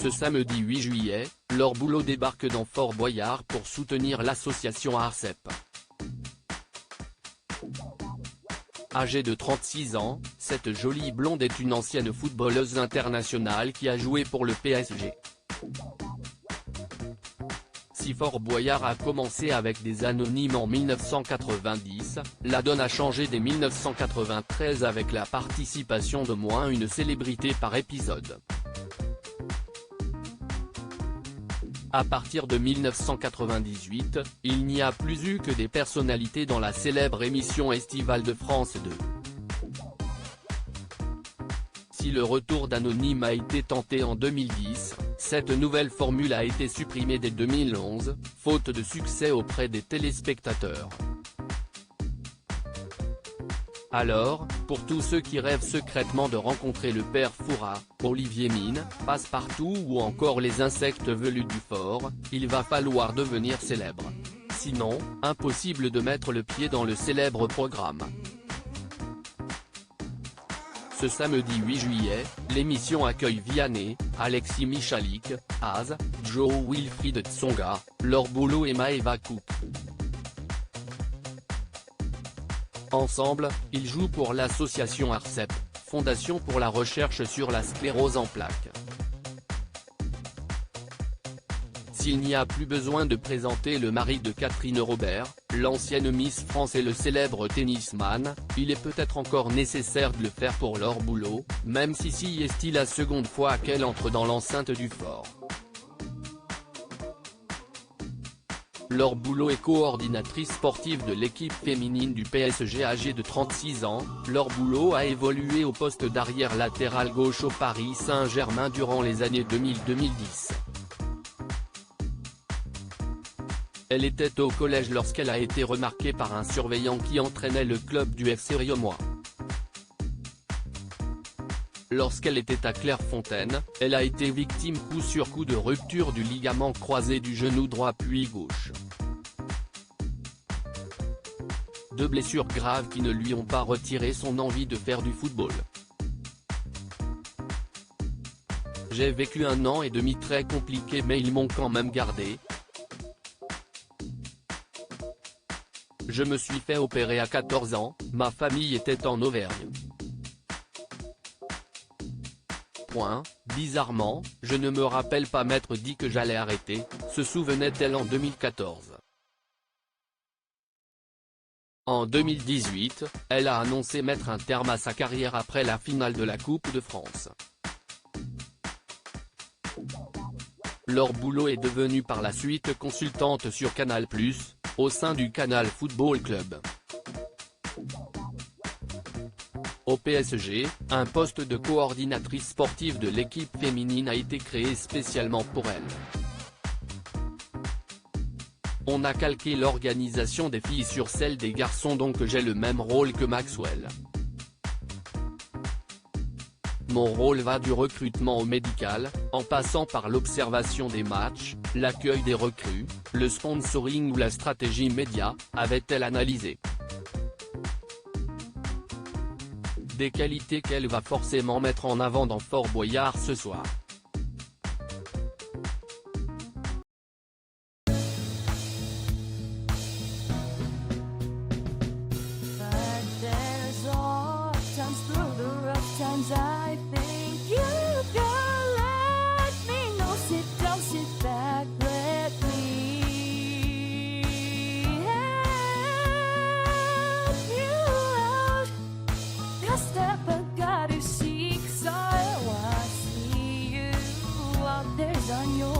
Ce samedi 8 juillet, Laure Boulot débarque dans Fort Boyard pour soutenir l'association ARCEP. Âgée de 36 ans, cette jolie blonde est une ancienne footballeuse internationale qui a joué pour le PSG. Si Fort Boyard a commencé avec des anonymes en 1990, la donne a changé dès 1993 avec la participation d'au moins une célébrité par épisode. À partir de 1998, il n'y a plus eu que des personnalités dans la célèbre émission estivale de France 2. Si le retour d'Anonyme a été tenté en 2010, cette nouvelle formule a été supprimée dès 2011, faute de succès auprès des téléspectateurs. Alors, pour tous ceux qui rêvent secrètement de rencontrer le père Fouras, Olivier Mine, Passepartout ou encore les insectes velus du fort, il va falloir devenir célèbre. Sinon, impossible de mettre le pied dans le célèbre programme. Ce samedi 8 juillet, l'émission accueille Vianney, Alexis Michalik, Az, Joe Wilfried Tsonga, Laure Boulot et Maëva Coupe. Ensemble, ils jouent pour l'association ARCEP, Fondation pour la recherche sur la sclérose en plaques. S'il n'y a plus besoin de présenter le mari de Catherine Robert, l'ancienne Miss France et le célèbre tennisman, il est peut-être encore nécessaire de le faire pour Laure Boulot, même si c'est la seconde fois qu'elle entre dans l'enceinte du fort. Laure Boulot est coordinatrice sportive de l'équipe féminine du PSG. Âgée de 36 ans, Laure Boulot a évolué au poste d'arrière latéral gauche au Paris Saint-Germain durant les années 2000-2010. Elle était au collège lorsqu'elle a été remarquée par un surveillant qui entraînait le club du FC Riomois. Lorsqu'elle était à Clairefontaine, elle a été victime coup sur coup de rupture du ligament croisé du genou droit puis gauche. Deux blessures graves qui ne lui ont pas retiré son envie de faire du football. J'ai vécu 1 an et demi très compliqué mais ils m'ont quand même gardé. Je me suis fait opérer à 14 ans, ma famille était en Auvergne. Bizarrement, je ne me rappelle pas m'être dit que j'allais arrêter, se souvenait-elle en 2014. En 2018, elle a annoncé mettre un terme à sa carrière après la finale de la Coupe de France. Laure Boulot est devenue par la suite consultante sur Canal+, au sein du Canal Football Club. Au PSG, un poste de coordinatrice sportive de l'équipe féminine a été créé spécialement pour elle. On a calqué l'organisation des filles sur celle des garçons, donc j'ai le même rôle que Maxwell. Mon rôle va du recrutement au médical, en passant par l'observation des matchs, l'accueil des recrues, le sponsoring ou la stratégie média, avait-elle analysé. Des qualités qu'elle va forcément mettre en avant dans Fort Boyard ce soir. On your